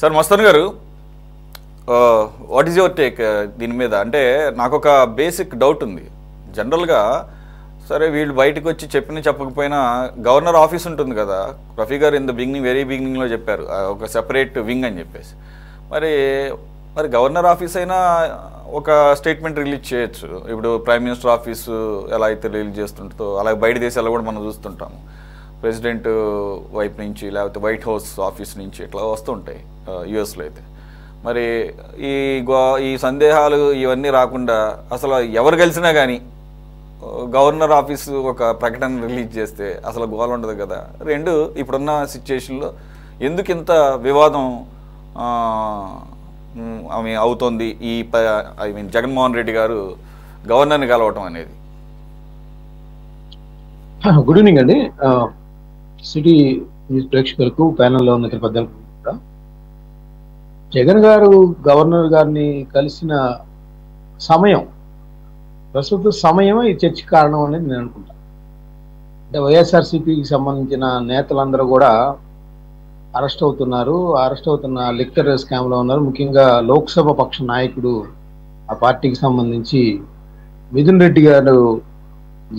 Sir Mastan గారు, what is your take దీని మీద? అంటే నాకు ఒక బేసిక్ డౌట్ ఉంది. జనరల్గా సరే వీళ్ళు బయటకు వచ్చి చెప్పకపోయినా గవర్నర్ ఆఫీస్ ఉంటుంది కదా, రఫీ గారు ఇన్ ద వెరీ బిగినింగ్లో చెప్పారు ఒక సెపరేట్ వింగ్ అని చెప్పేసి. మరి గవర్నర్ ఆఫీస్ అయినా ఒక స్టేట్మెంట్ రిలీజ్ చేయొచ్చు. ఇప్పుడు ప్రైమ్ మినిస్టర్ ఆఫీసు ఎలా అయితే రిలీజ్ చేస్తుంటుందో అలాగే బయట దేశాల్లో కూడా మనం చూస్తుంటాము. ప్రెసిడెంట్ వైపు నుంచి లేకపోతే వైట్ హౌస్ ఆఫీస్ నుంచి ఇట్లా వస్తుంటాయి యుఎస్లో అయితే. మరి ఈ సందేహాలు ఇవన్నీ రాకుండా అసలు ఎవరు కలిసినా కానీ గవర్నర్ ఆఫీసు ఒక ప్రకటన రిలీజ్ చేస్తే అసలు గోల ఉండదు కదా. రెండు, ఇప్పుడున్న సిచ్యుయేషన్లో ఎందుకు ఇంత వివాదం అవుతోంది జగన్మోహన్ రెడ్డి గారు గవర్నర్ని కలవటం అనేది? గుడ్ ఈవినింగ్ అండి. సిటీ న్యూస్ ప్రేక్షకులకు, ప్యానెల్లో ఉన్న ఇతర పెద్దలకు కూడా, జగన్ గారు గవర్నర్ గారిని కలిసిన సమయం, ప్రస్తుత సమయం ఈ చర్చకి కారణం అనేది నేను అనుకుంటాను. అంటే వైఎస్ఆర్సీపీకి సంబంధించిన నేతలందరూ కూడా అరెస్ట్ అవుతున్నారు. అరెస్ట్ అవుతున్న లిక్కర్ స్కామ్లో ఉన్నారు. ముఖ్యంగా లోక్సభ పక్ష నాయకుడు, ఆ పార్టీకి సంబంధించి మిథున్ రెడ్డి గారు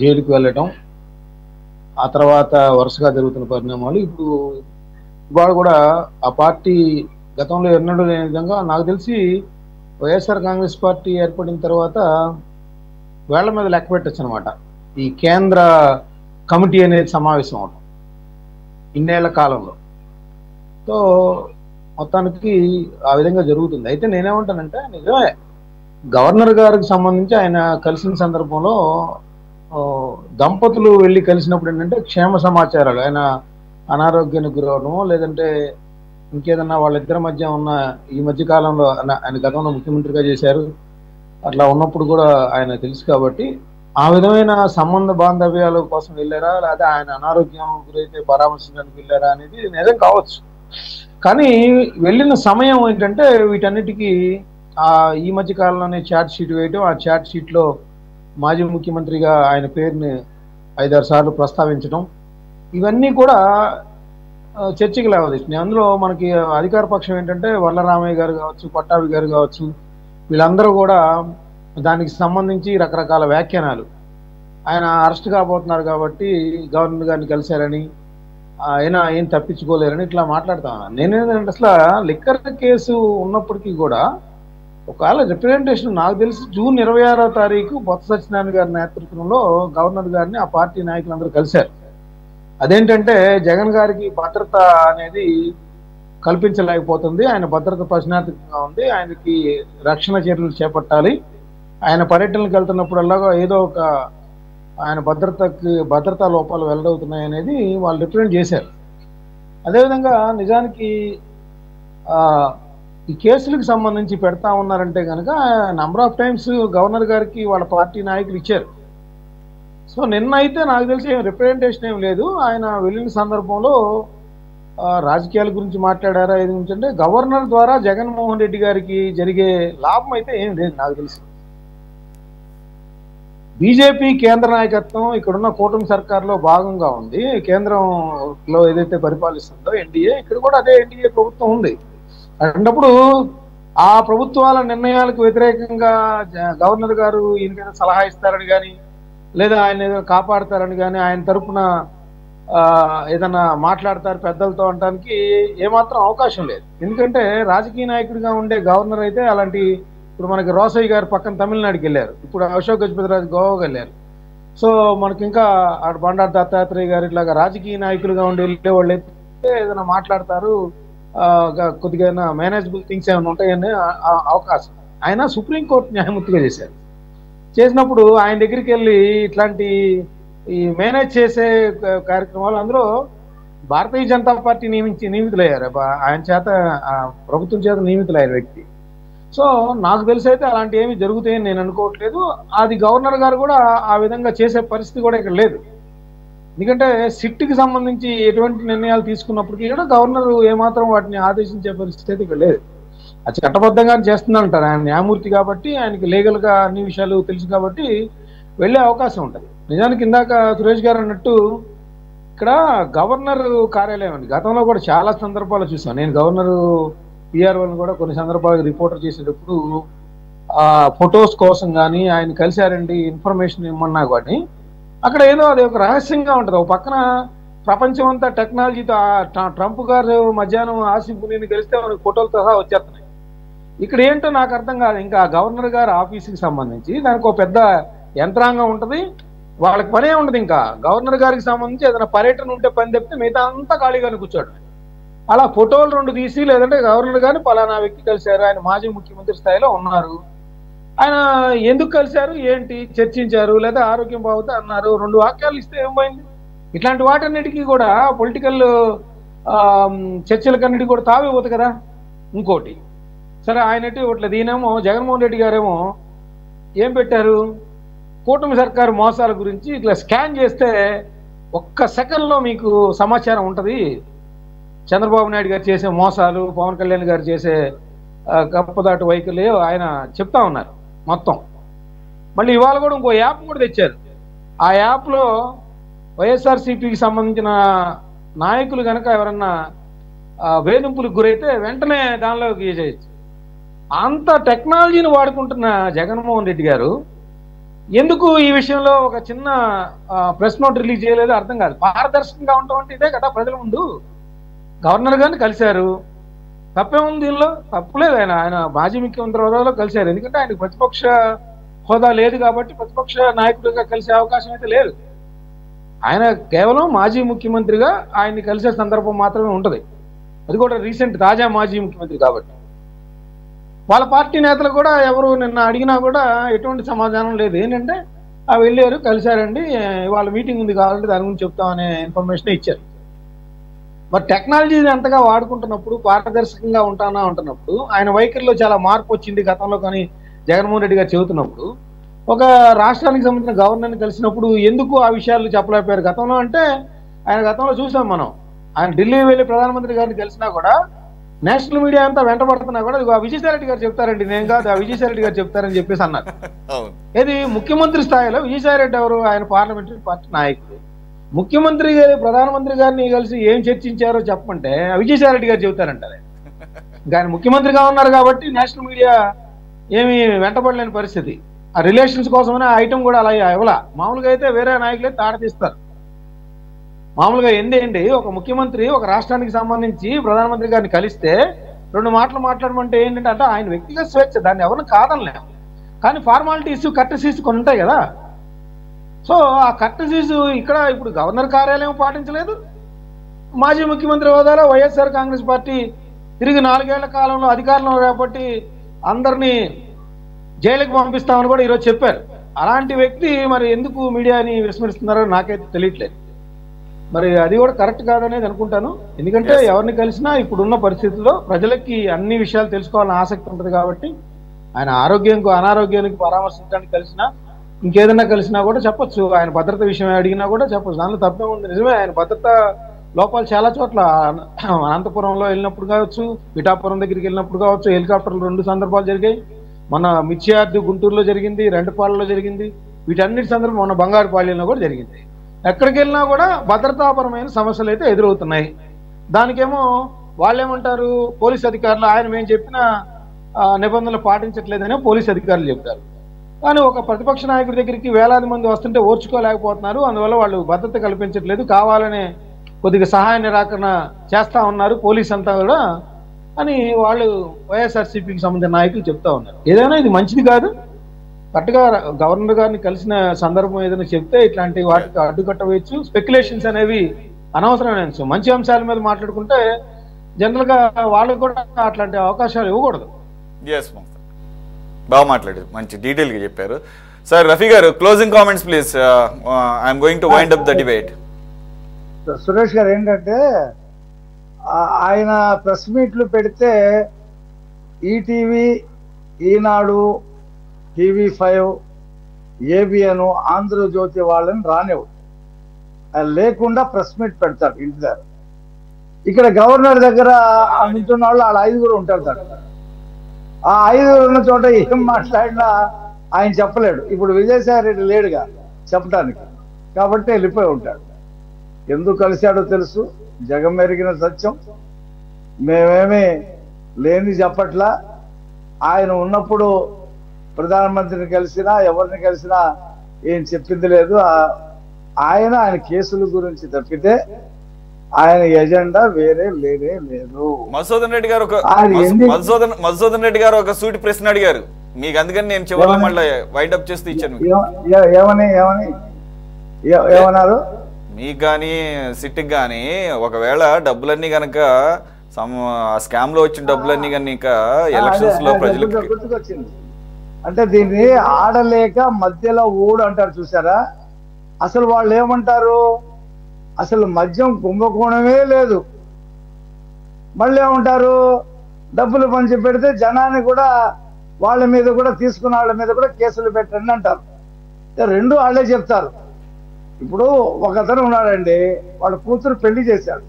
జైలుకి వెళ్ళటం, ఆ తర్వాత వరుసగా జరుగుతున్న పరిణామాలు. ఇప్పుడు ఇవాళ కూడా ఆ పార్టీ గతంలో ఎన్నడూ లేని విధంగా, నాకు తెలిసి వైఎస్ఆర్ కాంగ్రెస్ పార్టీ ఏర్పడిన తర్వాత వేళ్ల మీద లెక్క పెట్టచ్చు అనమాట, ఈ కేంద్ర కమిటీ అనేది సమావేశం అవడం ఇన్నేళ్ల కాలంలో. సో మొత్తానికి ఆ విధంగా జరుగుతుంది. అయితే నేనేమంటానంటే, నిజమే గవర్నర్ గారికి సంబంధించి ఆయన కలిసిన సందర్భంలో దంపతులు వెళ్ళి కలిసినప్పుడు ఏంటంటే క్షేమ సమాచారాలు, ఆయన అనారోగ్యానికి గురవడము, లేదంటే ఇంకేదన్నా వాళ్ళిద్దరి మధ్య ఉన్న, ఈ మధ్య కాలంలో ఆయన గతంలో ముఖ్యమంత్రిగా చేశారు, అట్లా ఉన్నప్పుడు కూడా ఆయన తెలుసు కాబట్టి ఆ విధమైన సంబంధ బాంధవ్యాల కోసం వెళ్ళారా, లేదా ఆయన అనారోగ్యం గురైతే పరామర్శించడానికి వెళ్ళారా అనేది నిజం కావచ్చు. కానీ వెళ్ళిన సమయం ఏంటంటే వీటన్నిటికీ ఈ మధ్య కాలంలోనే ఛార్జ్ షీట్ వేయటం, ఆ ఛార్జ్ షీట్లో మాజీ ముఖ్యమంత్రిగా ఆయన పేరుని 5-6 సార్లు ప్రస్తావించడం, ఇవన్నీ కూడా చర్చకి లేవదీస్తున్నాయి. అందులో మనకి అధికార పక్షం ఏంటంటే వరలరామయ్య గారు కావచ్చు, పట్టాభి గారు కావచ్చు, వీళ్ళందరూ కూడా దానికి సంబంధించి రకరకాల వ్యాఖ్యానాలు, ఆయన అరెస్ట్ కాబోతున్నారు కాబట్టి గవర్నర్ గారిని కలిశారని, ఆయన ఏం తప్పించుకోలేరని ఇట్లా మాట్లాడుతా ఉన్నాను. నేనేంటంటే అసలు లిక్కర్ కేసు ఉన్నప్పటికీ కూడా ఒకవేళ రిప్రజెంటేషన్, నాకు తెలిసి జూన్ 26వ తారీఖు బొత్స సత్యనారాయణ గారి నేతృత్వంలో గవర్నర్ గారిని ఆ పార్టీ నాయకులందరూ కలిశారు. అదేంటంటే జగన్ గారికి భద్రత అనేది కల్పించలేకపోతుంది, ఆయన భద్రత ప్రశ్నార్థకంగా ఉంది, ఆయనకి రక్షణ చర్యలు చేపట్టాలి, ఆయన పర్యటనకు వెళ్తున్నప్పుడల్లా ఏదో ఒక ఆయన భద్రతా లోపాలు వెల్లడవుతున్నాయి అనేది వాళ్ళు రిప్రజెంట్ చేశారు. అదేవిధంగా నిజానికి ఈ కేసులకు సంబంధించి పెడతా ఉన్నారంటే కనుక నంబర్ ఆఫ్ టైమ్స్ గవర్నర్ గారికి వాళ్ళ పార్టీ నాయకులు ఇచ్చారు. సో నిన్న అయితే నాకు తెలిసి రిప్రజెంటేషన్ ఏం లేదు. ఆయన వెళ్ళిన సందర్భంలో రాజకీయాల గురించి మాట్లాడారా, ఏది గురించి అంటే గవర్నర్ ద్వారా జగన్మోహన్ రెడ్డి గారికి జరిగే లాభం అయితే ఏం లేదు నాకు తెలిసి. బీజేపీ కేంద్ర నాయకత్వం ఇక్కడున్న కూటమి సర్కార్లో భాగంగా ఉంది. కేంద్రంలో ఏదైతే పరిపాలిస్తుందో ఎన్డీఏ, ఇక్కడ కూడా అదే ఎన్డీఏ ప్రభుత్వం ఉంది. అన్నప్పుడు ఆ ప్రభుత్వాల నిర్ణయాలకు వ్యతిరేకంగా గవర్నర్ గారు ఈయనకైనా సలహా ఇస్తారని కానీ, లేదా ఆయన ఏదో కాపాడతారని కానీ, ఆయన తరపున ఏదన్నా మాట్లాడతారు పెద్దలతో అనడానికి ఏమాత్రం అవకాశం లేదు. ఎందుకంటే రాజకీయ నాయకుడిగా ఉండే గవర్నర్ అయితే అలాంటి, ఇప్పుడు మనకి రోసయ్య గారు పక్కన తమిళనాడుకి వెళ్ళారు, ఇప్పుడు అశోక్ గజపతిరాజు గోవాకి వెళ్ళారు. సో మనకి ఇంకా బండారు దత్తాత్రేయ గారు ఇట్లాగా రాజకీయ నాయకులుగా ఉండి వెళ్ళే వాళ్ళు అయితే ఏదైనా మాట్లాడతారు, కొద్దిగా మేనేజబుల్ థింగ్స్ ఏమైనా ఉంటాయని అవకాశం. ఆయన సుప్రీంకోర్టు న్యాయమూర్తిగా చేసినప్పుడు ఆయన దగ్గరికి వెళ్ళి ఇట్లాంటి ఈ మేనేజ్ చేసే కార్యక్రమాలు, అందులో భారతీయ జనతా పార్టీ నియమితులయ్యారు, ఆయన చేత ప్రభుత్వం చేత నియమితులయ్యారు వ్యక్తి. సో నాకు తెలిసి అయితే అలాంటి ఏమి జరుగుతాయని నేను అనుకోవట్లేదు. అది గవర్నర్ గారు కూడా ఆ విధంగా చేసే పరిస్థితి కూడా ఇక్కడ లేదు. ఎందుకంటే సిట్కి సంబంధించి ఎటువంటి నిర్ణయాలు తీసుకున్నప్పటికీ కూడా గవర్నర్ ఏమాత్రం వాటిని ఆదేశించే పరిస్థితి అయితే ఇక్కడ లేదు. అది చట్టబద్ధంగా చేస్తుందంటారు, ఆయన న్యాయమూర్తి కాబట్టి ఆయనకి లీగల్గా అన్ని విషయాలు తెలుసు కాబట్టి వెళ్ళే అవకాశం ఉంటుంది. నిజానికి ఇందాక సురేష్ గారు అన్నట్టు ఇక్కడ గవర్నర్ కార్యాలయం అండి, గతంలో కూడా చాలా సందర్భాలు చూసాను నేను. గవర్నరు పిఆర్ఓని కూడా కొన్ని సందర్భాలు రిపోర్టర్ చేసేటప్పుడు ఆ ఫొటోస్ కోసం కానీ ఆయన కలిశారండి ఇన్ఫర్మేషన్ ఇమ్మన్నా కానీ అక్కడ ఏదో అది ఒక రహస్యంగా ఉంటుంది. ఒక పక్కన ప్రపంచం అంతా టెక్నాలజీతో ట్రంప్ గారు మధ్యాహ్నం ఆసిఫ్ మునీని కలిస్తే మనకి ఫోటోలతో సహా వచ్చేస్తున్నాయి. ఇక్కడ ఏంటో నాకు అర్థం కాదు. ఇంకా గవర్నర్ గారి ఆఫీస్కి సంబంధించి దానికి ఒక పెద్ద యంత్రాంగం ఉంటుంది, వాళ్ళకి పనే ఉండదు. ఇంకా గవర్నర్ గారికి సంబంధించి ఏదైనా పర్యటన ఉంటే పని తప్పితే మిగతా అంతా ఖాళీగానే కూర్చోడు. అలా ఫోటోలు 2 తీసి లేదంటే గవర్నర్ గారిని పలానా వ్యక్తి కలిశారు, ఆయన మాజీ ముఖ్యమంత్రి స్థాయిలో ఉన్నారు, ఆయన ఎందుకు కలిశారు ఏంటి చర్చించారు లేదా ఆరోగ్యం బాగుతా అన్నారు, 2 వాక్యాలు ఇస్తే ఏమైంది? ఇట్లాంటి వాటన్నిటికీ కూడా పొలిటికల్ చర్చలకన్నిటికీ కూడా తావిపోతుంది కదా. ఇంకోటి సరే ఆయనటి ఒకట్ల దీనేమో జగన్మోహన్ రెడ్డి గారేమో ఏం పెట్టారు, కూటమి సర్కారు మోసాల గురించి ఇట్లా స్కాన్ చేస్తే ఒక్క సెకండ్లో మీకు సమాచారం ఉంటుంది, చంద్రబాబు నాయుడు గారు చేసే మోసాలు, పవన్ కళ్యాణ్ గారు చేసే గప్పదాటు వైఖరి ఆయన చెప్తా ఉన్నారు మొత్తం. మళ్ళీ ఇవాళ కూడా ఇంకో యాప్ కూడా తెచ్చారు. ఆ యాప్లో వైఎస్ఆర్సీపీకి సంబంధించిన నాయకులు కనుక ఎవరన్నా వేధింపులకు గురైతే వెంటనే దానిలోకి చేయొచ్చు. అంత టెక్నాలజీని వాడుకుంటున్న జగన్మోహన్ రెడ్డి గారు ఎందుకు ఈ విషయంలో ఒక చిన్న ప్రెస్ నోట్ రిలీజ్ చేయలేదో అర్థం కాదు. పారదర్శకంగా ఉండటం అంటే ఇదే కదా. ప్రజల ముందు గవర్నర్ గారిని కలిశారు, తప్పే ఉంది దీనిలో, తప్పులేదు. ఆయన మాజీ ముఖ్యమంత్రి హోదాలో కలిశారు, ఎందుకంటే ఆయనకు ప్రతిపక్ష హోదా లేదు కాబట్టి ప్రతిపక్ష నాయకుడిగా కలిసే అవకాశం అయితే లేదు. ఆయన కేవలం మాజీ ముఖ్యమంత్రిగా ఆయన్ని కలిసే సందర్భం మాత్రమే ఉంటుంది, అది కూడా రీసెంట్ తాజా మాజీ ముఖ్యమంత్రి కాబట్టి. వాళ్ళ పార్టీ నేతలు కూడా ఎవరు నిన్న అడిగినా కూడా ఎటువంటి సమాధానం లేదు. ఏంటంటే వెళ్ళారు కలిశారండి, వాళ్ళ మీటింగ్ ఉంది కావాలంటే దాని గురించి చెప్తామనే ఇన్ఫర్మేషన్ ఇచ్చారు. మరి టెక్నాలజీని అంతగా వాడుకుంటున్నప్పుడు పారదర్శకంగా ఉంటానా ఉంటున్నప్పుడు ఆయన వైఖరిలో చాలా మార్పు వచ్చింది గతంలో. కానీ జగన్మోహన్ రెడ్డి గారు చెబుతున్నప్పుడు ఒక రాష్ట్రానికి సంబంధించిన గవర్నర్ని కలిసినప్పుడు ఎందుకు ఆ విషయాలు చెప్పలేకపోయారు గతంలో అంటే, ఆయన గతంలో చూసాం మనం. ఆయన ఢిల్లీ వెళ్ళి ప్రధానమంత్రి గారిని కలిసినా కూడా నేషనల్ మీడియా అంతా వెంటబడుతున్నా కూడా ఆ విజయసాయి రెడ్డి గారు చెప్తారండి, నేను కాదు ఆ విజయసాయి రెడ్డి గారు చెప్తారని చెప్పేసి అన్నారు. ఏది ముఖ్యమంత్రి స్థాయిలో విజయసాయి రెడ్డి ఎవరు? ఆయన పార్లమెంటరీ పార్టీ నాయకుడు. ముఖ్యమంత్రి గారు ప్రధానమంత్రి గారిని కలిసి ఏం చర్చించారో చెప్పమంటే విజయసాయి రెడ్డి గారు చెబుతారంటారు. ఆయన ముఖ్యమంత్రిగా ఉన్నారు కాబట్టి నేషనల్ మీడియా ఏమి వెంటబడలేని పరిస్థితి. ఆ రిలేషన్స్ కోసమనే ఆ ఐటమ్ కూడా అలా ఇవ్వాల. మామూలుగా అయితే వేరే నాయకులే తాడతీస్తారు. మామూలుగా ఏంటి ఒక ముఖ్యమంత్రి ఒక రాష్ట్రానికి సంబంధించి ప్రధానమంత్రి గారిని కలిస్తే 2 మాటలు మాట్లాడమంటే ఏంటంటే అంటే ఆయన వ్యక్తిగత స్వేచ్ఛ, దాన్ని ఎవరిని కాదనలేము. కానీ ఫార్మాలిటీస్ కర్టసీస్ కొన్ని ఉంటాయి కదా. సో ఆ కర్టసీస్ ఇక్కడ ఇప్పుడు గవర్నర్ కార్యాలయం పాటించలేదు. మాజీ ముఖ్యమంత్రి హోదాలో వైఎస్ఆర్ కాంగ్రెస్ పార్టీ తిరిగి 4 ఏళ్ల కాలంలో అధికారంలో చేపట్టి అందరినీ జైలుకి పంపిస్తామని కూడా ఈరోజు చెప్పారు. అలాంటి వ్యక్తి మరి ఎందుకు మీడియాని విస్మరిస్తున్నారో నాకైతే తెలియట్లేదు. మరి అది కూడా కరెక్ట్ కాదనేది అనుకుంటాను. ఎందుకంటే ఎవరిని కలిసినా ఇప్పుడున్న పరిస్థితుల్లో ప్రజలకి అన్ని విషయాలు తెలుసుకోవాలని ఆసక్తి ఉంటుంది కాబట్టి ఆయన అనారోగ్యానికి పరామర్శించడానికి కలిసినా ఇంకేదైనా కలిసినా కూడా చెప్పొచ్చు. ఆయన భద్రత విషయం అడిగినా కూడా చెప్పొచ్చు, దానిలో తప్పే ఉంది. నిజమే, ఆయన భద్రత లోపాలు చాలా చోట్ల అనంతపురంలో వెళ్ళినప్పుడు కావచ్చు, పిఠాపురం దగ్గరికి వెళ్ళినప్పుడు కావచ్చు, హెలికాప్టర్లు 2 సందర్భాలు జరిగాయి. మన మిర్చియార్డు గుంటూరులో జరిగింది, రెంటపాలలో జరిగింది, వీటన్నిటి సందర్భం మన బంగారుపాళ్యంలో కూడా జరిగింది. ఎక్కడికి వెళ్ళినా కూడా భద్రతాపరమైన సమస్యలు అయితే ఎదురవుతున్నాయి. దానికేమో వాళ్ళేమంటారు, పోలీస్ అధికారులు ఆయన మేము చెప్పిన నిబంధనలు పాటించట్లేదనే పోలీస్ అధికారులు చెప్తారు. కానీ ఒక ప్రతిపక్ష నాయకుడి దగ్గరికి వేలాది మంది వస్తుంటే ఓర్చుకోలేకపోతున్నారు, అందువల్ల వాళ్ళు భద్రత కల్పించట్లేదు, కావాలనే కొద్దిగా సహాయ నిరాకరణ చేస్తా ఉన్నారు పోలీస్ అంతా కూడా అని వాళ్ళు వైఎస్ఆర్సీపీకి సంబంధించిన నాయకులు చెప్తా ఉన్నారు. ఏదైనా ఇది మంచిది కాదు. కరెక్ట్గా గవర్నర్ గారిని కలిసిన సందర్భం ఏదైనా చెప్తే ఇట్లాంటి వాటికి అడ్డుకట్ట వేయచ్చు. స్పెక్యులేషన్స్ అనేవి అనవసరమైన అంశం. మంచి అంశాల మీద మాట్లాడుకుంటే జనరల్గా వాళ్ళకు కూడా అట్లాంటి అవకాశాలు ఇవ్వకూడదు. బాగా మాట్లాడారు, మంచి డీటెయిల్గా చెప్పారు. సార్ రఫీ గారు, closing comments please. I'm going to wind up the debate. Suresh గారు, ఏంటంటే ఆయన ప్రెస్ మీట్లు పెడితే ఈటీవీ, ఈనాడు, TV5, ABN, ఆంధ్రజ్యోతి వాళ్ళని రానివ్వడు. లేకుండా ప్రెస్ మీట్ పెడతాడు ఇంటి దగ్గర. ఇక్కడ గవర్నర్ దగ్గర ఉంటున్న వాళ్ళు వాళ్ళ 5 ఉంటారు. ఆ 5 ఉన్న చోట ఏం మాట్లాడినా ఆయన చెప్పలేడు. ఇప్పుడు విజయసాయి రెడ్డి లేడుగా చెప్పడానికి, కాబట్టి వెళ్ళిపోయి ఉంటాడు. ఎందుకు కలిశాడో తెలుసు, జగమెరిగిన సత్యం. మేమేమి లేని చెప్పట్లా. ఆయన ఉన్నప్పుడు ప్రధానమంత్రిని కలిసినా ఎవరిని కలిసినా ఏం చెప్పింది లేదు. ఆయన కేసుల గురించి తప్పితే ఆయన ఎజెండా వేరే లేనే లేదు. మధుసూదన్ రెడ్డి గారు ఒక సూటి ప్రశ్న అడిగారు మీకు, అందుకని నేను చివరిలో మళ్ళీ వైండ్ అప్ చేస్తూ ఇచ్చాను. ఏమన్నారు? మీకు కానీ సిట్కి కానీ ఒకవేళ డబ్బులన్నీ కనుక స్కామ్ లో వచ్చిన డబ్బులన్నీ కనుక ఎలక్షన్స్ లో ప్రజలకు గుర్తుకొచ్చింది. అంటే దీన్ని ఆడలేక మధ్యలో ఊడు అంటారు చూసారా? అసలు వాళ్ళు ఏమంటారు, అసలు మద్యం కుంభకోణమే లేదు. మళ్ళీ ఏమంటారు, డబ్బులు పంచి పెడితే జనాన్ని కూడా వాళ్ళ మీద కూడా తీసుకున్న వాళ్ళ మీద కూడా కేసులు పెట్టండి అంటారు. రెండు వాళ్ళే చెప్తారు. ఇప్పుడు ఒకతను ఉన్నాడండి, వాళ్ళ కూతురు పెళ్లి చేశాడు,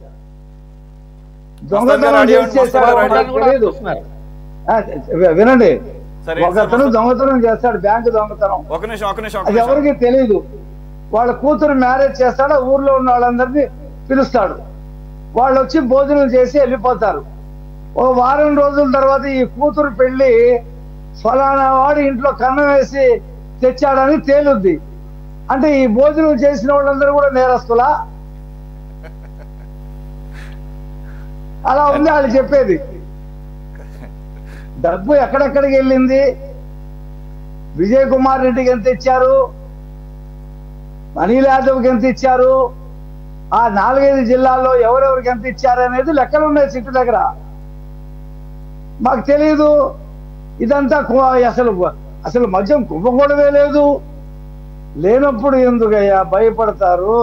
దొంగతనం చేశాడు. వినండి, ఒకతను దొంగతనం చేస్తాడు, బ్యాంకు దొంగతనం, అది ఎవరికి తెలియదు. వాళ్ళ కూతురు మ్యారేజ్ చేస్తాడు, ఊర్లో ఉన్న వాళ్ళందరినీ పిలుస్తాడు, వాళ్ళు వచ్చి భోజనం చేసి వెళ్ళిపోతారు. ఓ వారం రోజుల తర్వాత ఈ కూతురు పెళ్లి ఫలానా వాడు ఇంట్లో కన్నం వేసి తెచ్చాడని తేలుద్ది. అంటే ఈ భోజనం చేసిన వాళ్ళందరూ కూడా నేరస్తులా? అలా ఉంది వాళ్ళు చెప్పేది. డబ్బు ఎక్కడెక్కడికి వెళ్ళింది, విజయ్ కుమార్ రెడ్డికి ఎంత ఇచ్చారు, అనిల్ యాదవ్కి ఎంత ఇచ్చారు, ఆ 4-5 జిల్లాల్లో ఎవరెవరికి ఎంత ఇచ్చారు అనేది లెక్కలు ఉన్నాయి సిట్టు దగ్గర. మాకు తెలియదు. ఇదంతా అసలు మద్యం కుంభకోణమే లేదు. లేనప్పుడు ఎందుకయ్యా భయపడతారు?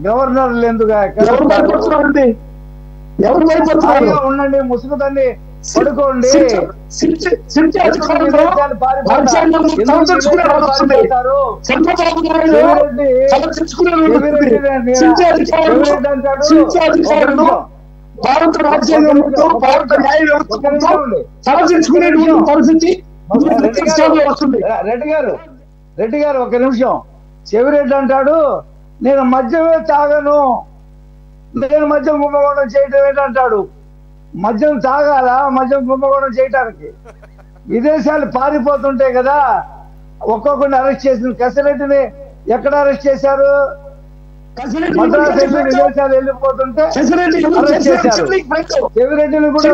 గవర్నర్లు ఎందుకు ఉండండి, ముసుగుదాన్ని పడుకోండి. భారత రాజ్యాంగంతో భారత న్యాయ వ్యవస్థ తలదించుకునేటువంటి పరిస్థితి రెడ్డి గారు ఒక నిమిషం. చెవిరెడ్డి అంటాడు, నేను మద్యమే తాగను, నేను మద్యం కుంభకోణం చేయటం ఏంటంటాడు. మద్యం తాగాలా మద్యం కుంభకోణం చేయటానికి? విదేశాలు పారిపోతుంటాయి కదా, ఒక్కొక్కరిని అరెస్ట్ చేసిన. కసిరెడ్డిని ఎక్కడ అరెస్ట్ చేశారు? మద్రాసు వెళ్ళి విదేశాలు వెళ్ళిపోతుంటే అరెస్ట్ చేశారు. చెవిరెడ్డిని కూడా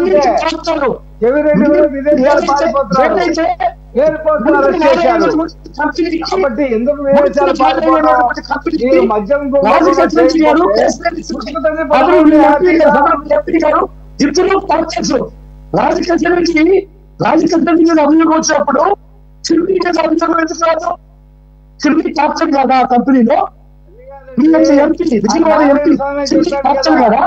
చెవిరెడ్డి కూడా విదేశాలు పారిపోతున్నారు, ఎయిర్పోర్ట్ అరెస్ట్ చేశారు. కాబట్టి ఎందుకు విదేశాలు పారిపోవడం? మద్యం అభివృద్ధి వచ్చినప్పుడు చిల్లి క్యాప్టెన్ కదా కంపెనీలో విజయవాడ ఎంపీ క్యాప్టెన్ కదా.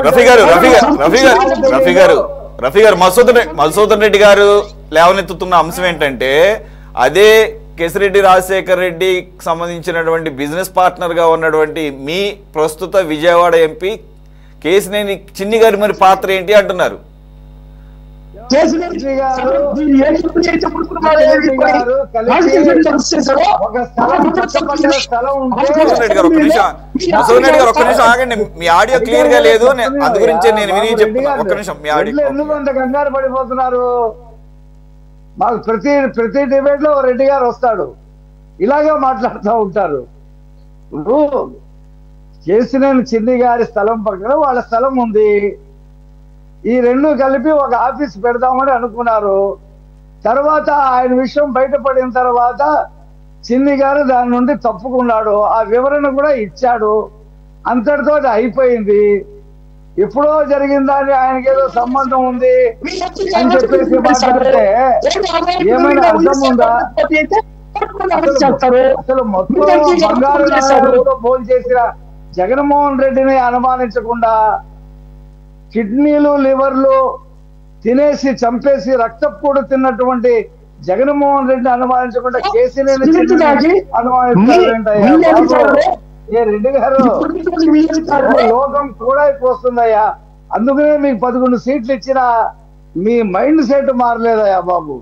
రఫీ గారు మధుసూదన్ రెడ్డి గారు లేవనెత్తుతున్న అంశం ఏంటంటే, అదే కేసిరెడ్డి రాజశేఖర్ రెడ్డికి సంబంధించినటువంటి బిజినెస్ పార్ట్నర్ గా ఉన్నటువంటి మీ ప్రస్తుత విజయవాడ ఎంపీ కేసినేని చిన్ని గారి మరి పాత్ర ఏంటి అంటున్నారు. ఆగండి, మీ ఆడియో క్లియర్ గా లేదు, అందు గురించి నేను విని చెప్తున్నా. ఒక్క నిమిషం, మీ ఆడియో ఎందుకు అంత కంగారు పడిపోతున్నారు? మాకు ప్రతి డిబేట్ లో రెడ్డి గారు వస్తాడు, ఇలాగే మాట్లాడుతూ ఉంటారు. ఇప్పుడు కేసినేని చిన్ని గారి స్థలం పక్కన వాళ్ళ స్థలం ఉంది, ఈ రెండు కలిపి ఒక ఆఫీస్ పెడదామని అనుకున్నారు. తర్వాత ఆయన విషయం బయటపడిన తర్వాత చిన్ని గారు దాని నుండి తప్పుకున్నాడు, ఆ వివరణ కూడా ఇచ్చాడు, అంతటితో అయిపోయింది. ఎప్పుడో జరిగిందని ఆయనకి ఏదో సంబంధం ఉంది అని చెప్పేసి మాట్లాడితే ఏమైనా అర్థం ఉందా? అసలు మొత్తం బంగారు ఫోన్ చేసిన జగన్మోహన్ రెడ్డిని అనుమానించకుండా కిడ్నీలు లివర్లు తినేసి చంపేసి రక్తపూడు తిన్నటువంటి జగన్మోహన్ రెడ్డిని అనుమానించకుండా కేసీనేని అనుమానిస్తారు. రెడ్డి గారు లోకం కూడా అయిపోతుందయ్యా. అందుకనే మీకు 11 సీట్లు ఇచ్చిన మీ మైండ్ సెట్ మారలేదయ్యా బాబు.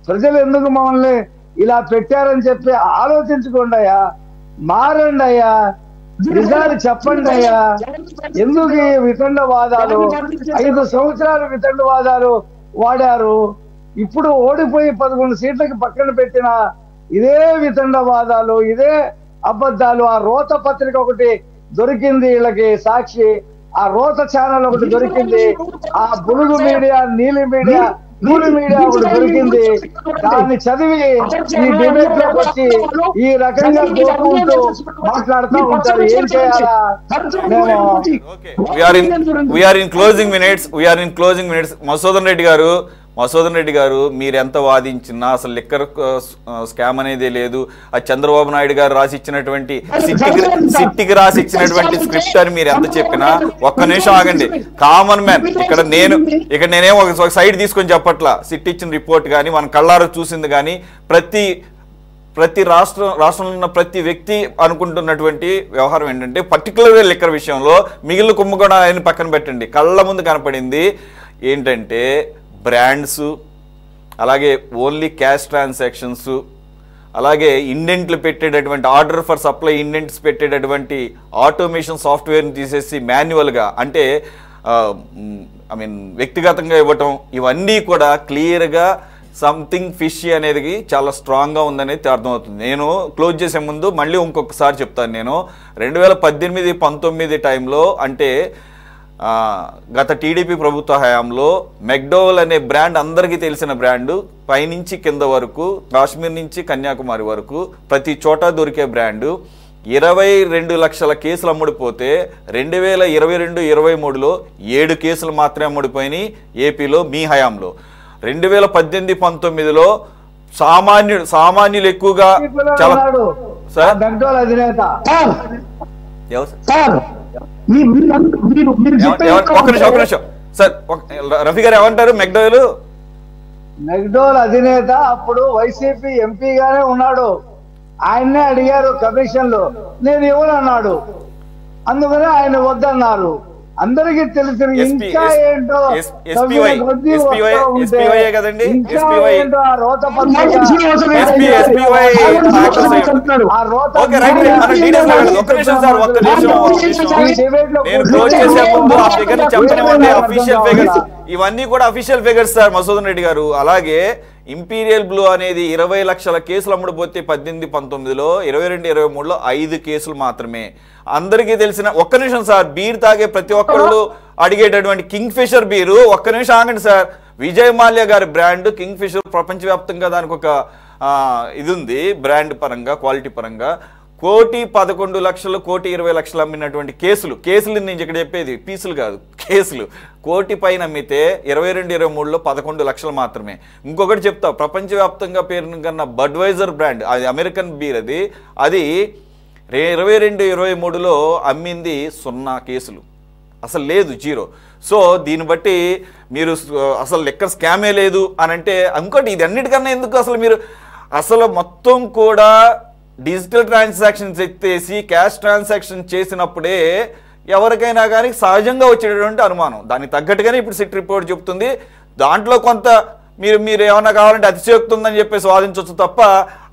ప్రజలు ఎందుకు మమ్మల్ని ఇలా పెట్టారని చెప్పి ఆలోచించుకోండి అయ్యా, మారండి అయ్యా. నిజాలు చెప్పండి అయ్యా. ఎందుకు ఈ వితండవాదాలు? 5 సంవత్సరాలు వితండవాదాలు వాడారు. ఇప్పుడు ఓడిపోయి 11 సీట్లకి పక్కన పెట్టిన ఇదే వితండవాదాలు, ఇదే అబద్ధాలు. ఆ రోత పత్రిక ఒకటి దొరికింది వీళ్ళకి, సాక్షి. ఆ రోత ఛానల్ ఒకటి దొరికింది. ఆ బులుగు మీడియా, నీలి మీడియా, నూలి మీడియా ఒకటి దొరికింది. దాన్ని చదివి ఈ డిబేట్ లోకి వచ్చి ఈ రకంగా దోచుకుంటూ మాట్లాడుతూ ఉంటారు. ఏం చేయాలా? We're in closing minutes. Madhusudan Reddy garu మీరు ఎంత వాదించినా అసలు లిక్కర్ స్కామ్ అనేది లేదు. అది చంద్రబాబు నాయుడు గారు రాసి ఇచ్చినటువంటి సిట్టికి రాసి ఇచ్చినటువంటి స్క్రిప్ట్ అని మీరు ఎంత చెప్పినా, ఒక్క నిమిషం ఆగండి. కామన్ మ్యాన్ ఇక్కడ నేనేం ఒక సైడ్ తీసుకొని చెప్పట్లా. సిట్ ఇచ్చిన రిపోర్ట్ కానీ మనం కళ్ళారా చూసింది కానీ ప్రతి రాష్ట్రంలో ఉన్న ప్రతి వ్యక్తి అనుకుంటున్నటువంటి వ్యవహారం ఏంటంటే, పర్టికులర్గా లిక్కర్ విషయంలో మిగిలిన కుంభకోణాలను పక్కన పెట్టండి, కళ్ళ ముందు కనపడింది ఏంటంటే బ్రాండ్స్, అలాగే ఓన్లీ క్యాష్ ట్రాన్సాక్షన్స్, అలాగే ఇండెంట్లు పెట్టేటటువంటి ఆర్డర్ ఫర్ సప్లై ఇండెంట్స్ పెట్టేటటువంటి ఆటోమేషన్ సాఫ్ట్వేర్ని తీసేసి మాన్యువల్గా, అంటే వ్యక్తిగతంగా ఇవ్వటం, ఇవన్నీ కూడా క్లియర్గా సంథింగ్ ఫిష్ అనేది చాలా స్ట్రాంగ్గా ఉందనేది అర్థమవుతుంది. నేను క్లోజ్ చేసే ముందు మళ్ళీ ఇంకొకసారి చెప్తాను. నేను 2018-19 టైంలో, అంటే గత టీడీపీ ప్రభుత్వ హయాంలో మెక్డోవెల్ అనే బ్రాండ్ అందరికీ తెలిసిన బ్రాండు, పైనుంచి కింద వరకు, కాశ్మీర్ నుంచి కన్యాకుమారి వరకు ప్రతి చోట దొరికే బ్రాండు 22 లక్షల కేసులు అమ్ముడిపోతే 2022-23లో 7 కేసులు మాత్రమే అమ్ముడిపోయినాయి ఏపీలో మీ హయాంలో. 2018-19లో సామాన్యులు ఎక్కువగా ఒక నిమిషం సార్, రఫీ గారు ఏమంటారు? మెక్డోవెల్ అధినేత అప్పుడు వైసీపీ ఎంపీగానే ఉన్నాడు. ఆయన్నే అడిగారు కమిషన్లు, నేను ఇవ్వనన్నాడు. అందుకనే ఆయన వద్దన్నారు. అందరికీ తెలిసిన ఇంకా ఏంటో ఇవన్నీ కూడా official figures sir Madhusudan Reddy గారు. అలాగే ఇంపీరియల్ బ్లూ అనేది 20 లక్షల కేసులు అమ్ముడుపోతే 18-19లో 22-23లో 5 కేసులు మాత్రమే. అందరికీ తెలిసిన, ఒక్క నిమిషం సార్, బీర్ తాగే ప్రతి ఒక్కళ్ళు అడిగేటటువంటి కింగ్ ఫిషర్ బీరు, ఒక్క నిమిషం ఆగండి సార్. విజయ్ మాల్యా గారి బ్రాండ్ కింగ్ ఫిషర్ ప్రపంచవ్యాప్తంగా దానికి ఒక ఇది ఉంది, బ్రాండ్ పరంగా, క్వాలిటీ పరంగా. 1,11,00,000, 1,20,00,000 అమ్మినటువంటి కేసులు నేను ఇక్కడ చెప్పేది పీసులు కాదు, కేసులు 1 కోటి పైన అమ్మితే 22-23లో 11 లక్షలు మాత్రమే. ఇంకొకటి చెప్తా, ప్రపంచవ్యాప్తంగా పేరు కన్నా బడ్వైజర్ బ్రాండ్, అది అమెరికన్ బీర్, అది 22-23లో అమ్మింది 0 కేసులు, అసలు లేదు, 0. సో దీన్ని బట్టి మీరు అసలు లెక్క స్కామే లేదు అని అంటే, ఇంకోటి ఇది అన్నిటికన్నా ఎందుకు అసలు మీరు అసలు మొత్తం కూడా డిజిటల్ ట్రాన్సాక్షన్స్ ఎత్తేసి క్యాష్ ట్రాన్సాక్షన్ చేసినప్పుడే ఎవరికైనా కానీ సహజంగా వచ్చేటటువంటి అనుమానం. దానికి తగ్గట్టుగానే ఇప్పుడు సిట్ రిపోర్ట్ చెప్తుంది. దాంట్లో కొంత మీరు ఏమన్నా కావాలంటే అతిశయోక్తి ఉందని చెప్పేసి వాదించవచ్చు తప్ప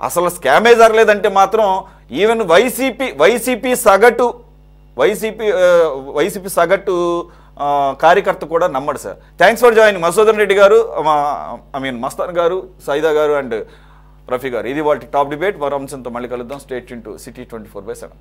అసలు స్కామే జరగలేదంటే మాత్రం ఈవెన్ వైసీపీ సగటు కార్యకర్త కూడా నమ్మడు sir. Thanks for joining Madhusudan Reddy గారు, మస్తాన్ గారు, సైదా గారు అండ్ రఫీ గారు. ఇది వాళ్ళ టాప్ డిబేట్. మరో అంశంతో మళ్ళీ కలుద్దాం. Stay tune to city 24/7.